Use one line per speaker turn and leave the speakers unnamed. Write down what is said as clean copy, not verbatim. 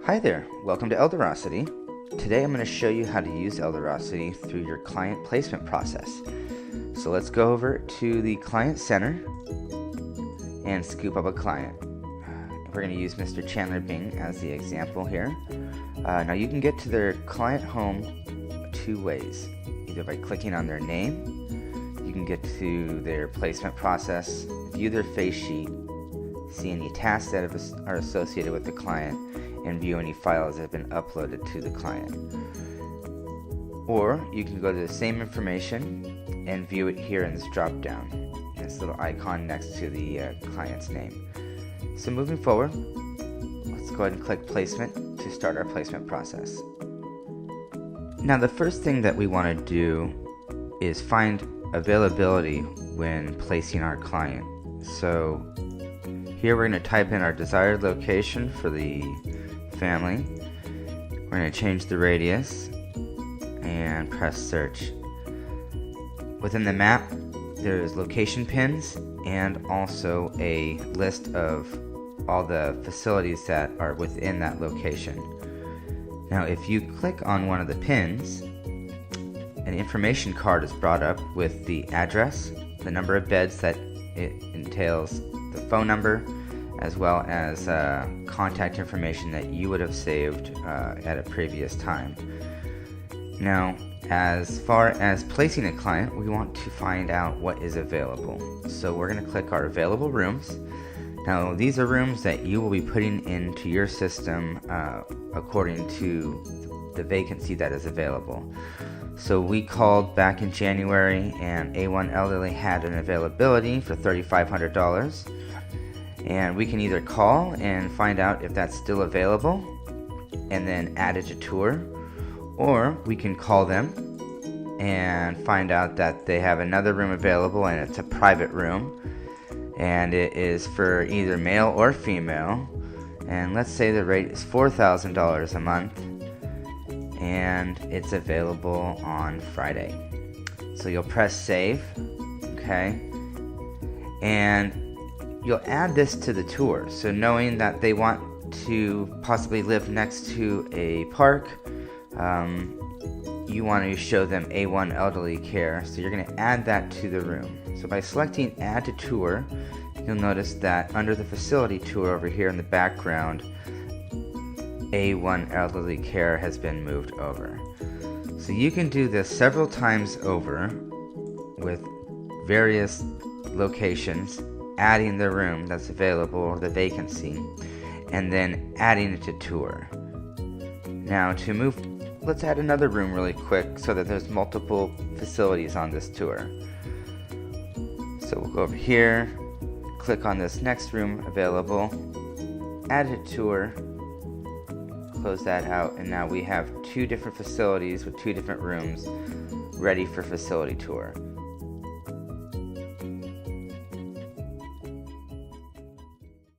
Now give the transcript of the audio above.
Hi there, welcome to Elderosity. Today I'm going to show you how to use Elderosity through your client placement process. So let's go over to the Client Center and scoop up a client. We're going to use Mr. Chandler Bing as the example here. Now you can get to their client home two ways, either by clicking on their name. You can get to their placement process, view their face sheet, see any tasks that are associated with the client, and view any files that have been uploaded to the client. Or you can go to the same information and view it here in this drop down, this little icon next to the client's name. So moving forward, let's go ahead and click placement to start our placement process. Now the first thing that we want to do is find availability when placing our client. So here we're going to type in our desired location for the family. We're going to change the radius and press search. Within the map there's location pins and also a list of all the facilities that are within that location. Now if you click on one of the pins, an information card is brought up with the address, the number of beds that it entails, the phone number, as well as contact information that you would have saved at a previous time. Now, as far as placing a client, we want to find out what is available. So we're going to click our available rooms. Now, these are rooms that you will be putting into your system according to the vacancy that is available. So we called back in January and A1 Elderly had an availability for $3,500. And we can either call and find out if that's still available and then add it to tour, or we can call them and find out that they have another room available and it's a private room and it is for either male or female, and let's say the rate is $4,000 a month and it's available on Friday. So you'll press save, okay, and you'll add this to the tour. So knowing that they want to possibly live next to a park, you want to show them A1 elderly care, so you're going to add that to the room. So by selecting add to tour, you'll notice that under the facility tour over here in the background, A1 elderly care has been moved over. So you can do this several times over with various locations, adding the room that's available or the vacancy, and then adding it to tour. Now to move, let's add another room really quick so that there's multiple facilities on this tour. So we'll go over here, click on this next room available, add it to tour, close that out, and now we have two different facilities with two different rooms ready for facility tour.